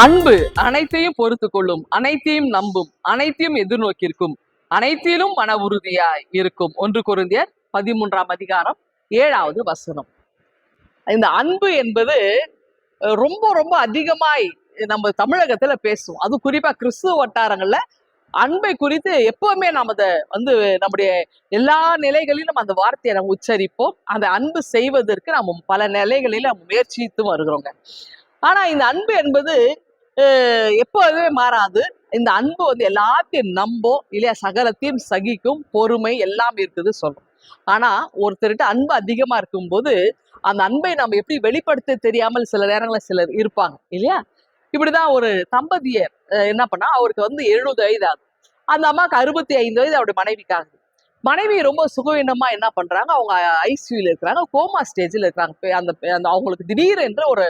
அன்பு அனைத்தையும் பொறுத்து கொள்ளும், அனைத்தையும் நம்பும், அனைத்தையும் எதிர்நோக்கியிருக்கும், அனைத்திலும் மன உறுதியாய் இருக்கும். 1 கொரிந்தியர் 13ஆம் அதிகாரம் 7வது வசனம். இந்த அன்பு என்பது ரொம்ப ரொம்ப அதிகமாய் நம்ம தமிழகத்துல பேசுவோம். அது குறிப்பா கிறிஸ்துவ வட்டாரங்கள்ல அன்பை குறித்து எப்பவுமே நம்ம அதை நம்முடைய எல்லா நிலைகளிலும் அந்த வார்த்தையை நம்ம உச்சரிப்போம். அந்த அன்பு செய்வதற்கு நம்ம பல நிலைகளில நம்ம முயற்சித்து வருகிறோங்க. ஆனா இந்த அன்பு என்பது எப்போதுமே மாறாது. இந்த அன்பு எல்லாத்தையும் நம்பும் இல்லையா, சகலத்தையும் சகிக்கும், பொறுமை எல்லாம் இருக்குது சொல்றோம். ஆனா ஒருத்தர்கிட்ட அன்பு அதிகமா இருக்கும்போது அந்த அன்பை நம்ம எப்படி வெளிப்படுத்த தெரியாமல் சில நேரங்களில் சிலர் இருப்பாங்க இல்லையா. இப்படிதான் ஒரு தம்பதியர் என்ன பண்ணா, அவருக்கு 70 வயது ஆகுது. அந்த அம்மாவுக்கு 65 வயது அவருடைய மனைவிக்காக. மனைவி ரொம்ப சுகவீனமா என்ன பண்றாங்க, அவங்க ஐசியூல இருக்கிறாங்க, கோமா ஸ்டேஜ்ல இருக்கிறாங்க. அந்த அவங்களுக்கு திடீரென்று ஒரு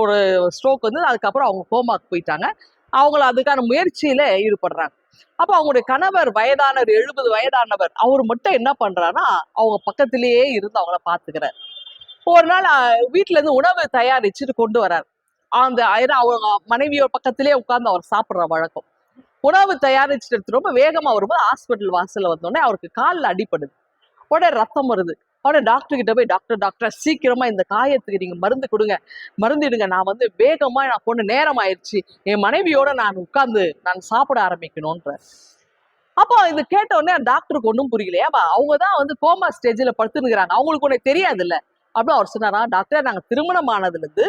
ஒரு ஸ்ட்ரோக் அதுக்கப்புறம் அவங்க கோமாக்கு போயிட்டாங்க. அவங்கள அதுக்கான முயற்சியில ஈடுபடுறாங்க. அப்ப அவங்களுடைய கணவர் வயதானவர், 70 வயதானவர், அவர் மட்டும் என்ன பண்றாருன்னா அவங்க பக்கத்திலேயே இருந்து அவங்கள பாத்துக்கிறார். ஒரு நாள் வீட்டுல இருந்து உணவு தயாரிச்சுட்டு கொண்டு வர்றாரு. அவங்க மனைவியோட பக்கத்திலேயே உட்கார்ந்து அவர் சாப்பிடுற வழக்கம். உணவு தயாரிச்சுட்டு எடுத்து ரொம்ப வேகமா வரும்போது ஹாஸ்பிட்டல் வாசல்ல வந்தோடனே அவருக்கு காலில் அடிப்படுது. உடனே ரத்தம் வருது. உடனே டாக்டர் கிட்ட போய், டாக்டர் சீக்கிரமா இந்த காயத்துக்கு நீங்க மருந்து கொடுங்க, மருந்திடுங்க, நான் வேகமா நான் பொண்ணு நேரம் ஆயிடுச்சு, என் மனைவியோட நான் உட்கார்ந்து நான் சாப்பிட ஆரம்பிக்கணும்ன்ற. அப்போ இது கேட்ட உடனே டாக்டருக்கு ஒன்றும் புரியலையா, அவங்கதான் கோமா ஸ்டேஜ்ல படுத்துனுக்குறாங்க, அவங்களுக்கு ஒண்ணு தெரியாது இல்ல அப்படின்னு அவர் சொன்னாரா. டாக்டர், நாங்க திருமணம் ஆனதுல இருந்து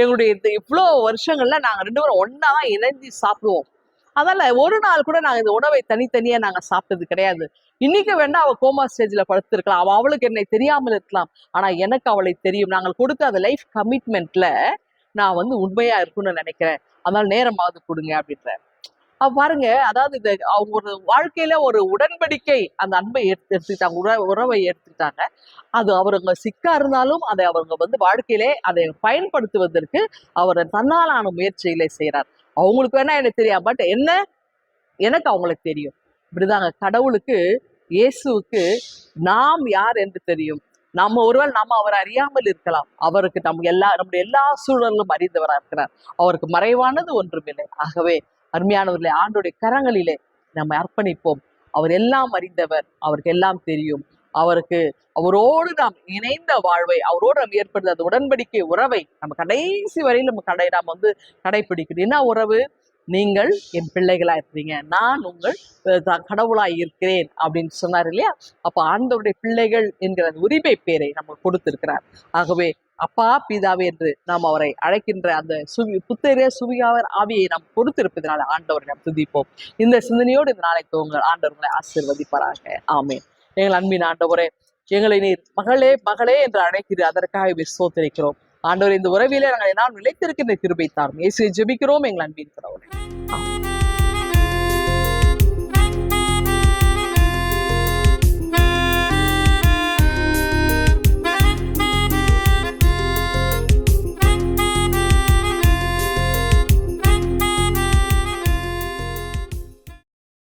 எங்களுடைய இவ்வளவு வருஷங்கள்ல நாங்க 2 பேரும் ஒன்னா இணைஞ்சு சாப்பிடுவோம். அதனால ஒரு நாள் கூட நாங்க இந்த உணவை தனித்தனியா நாங்க சாப்பிட்டது கிடையாது. இன்னைக்கு வேணா அவ கோமா ஸ்டேஜ்ல படுத்திருக்கலாம், அவளுக்கு என்னை தெரியாமல் இருக்கலாம், ஆனா எனக்கு அவளை தெரியும். நாங்கள் கொடுத்த அந்த லைஃப் கமிட்மெண்ட்ல நான் உண்மையா இருக்கும்னு நினைக்கிறேன், அதனால நேரமாவது கொடுங்க அப்படின்ற. பாருங்க, அதாவது அவங்க ஒரு வாழ்க்கையில ஒரு உடன்படிக்கை, அந்த அன்பை எடுத்துக்கிட்டாங்க, உறவை எடுத்துக்கிட்டாங்க. அது அவருங்க சிக்கா இருந்தாலும் அதை அவங்க வாழ்க்கையிலே அதை பயன்படுத்துவதற்கு அவர் தன்னாலான முயற்சிகளை செய்யறார். அவங்களுக்கு வேணா எனக்கு தெரியாது, பட் எனக்கு அவங்களுக்கு தெரியும். இப்படிதாங்க கடவுளுக்கு, இயேசுவுக்கு நாம் யார் என்று தெரியும். ஒருவேளை நம்ம அவரை அறியாமல் இருக்கலாம், அவருக்கு நம்முடைய எல்லா சூழலும் அறிந்தவராக இருக்கிறார். அவருக்கு மறைவானது ஒன்றுமில்லை. ஆகவே அருமையானவர்களே, ஆண்டோடைய கரங்களிலே நம்ம அர்ப்பணிப்போம். அவர் எல்லாம் அறிந்தவர், அவருக்கு எல்லாம் தெரியும். அவரோடு நாம் இணைந்த வாழ்வை, அவரோடு நம்ம ஏற்படுத்த அந்த உடன்படிக்கை உறவை நம்ம கடைசி வரையில் நாம் கடைபிடிக்கணும். என்ன உறவு? நீங்கள் என் பிள்ளைகளா இருக்கிறீங்க, நான் உங்கள் கடவுளாய் இருக்கிறேன் அப்படின்னு சொன்னார் இல்லையா. அப்ப ஆண்டவருடைய பிள்ளைகள் என்கிற உரிமை பேரை நம்ம கொடுத்திருக்கிறார். ஆகவே அப்பா பிதாவே என்று நாம் அவரை அழைக்கின்ற அந்த புத்தரே சுவியாவர் ஆவியை நாம் கொடுத்திருப்பதனால ஆண்டவரை நாம் துதிப்போம். இந்த சிந்தனையோடு இந்த நாளை துவங்க ஆண்டவர்களை ஆசீர்வதிப்பாராக. ஆமென். எங்கள் அன்பின் ஆண்டவரே, எங்களை நீர் மகளே மகளே என்று அழைக்கிறீர், அதற்காக ஸ்தோத்திரிக்கிறோம். ஆண்டவர், இந்த உறவிலே நாங்கள் எல்லாம் நிலைத்திருக்கின்ற கிருபை தாரும். இயேசுவை ஜெபிக்கிறோம் எங்கள் அன்பின் கடவுளே.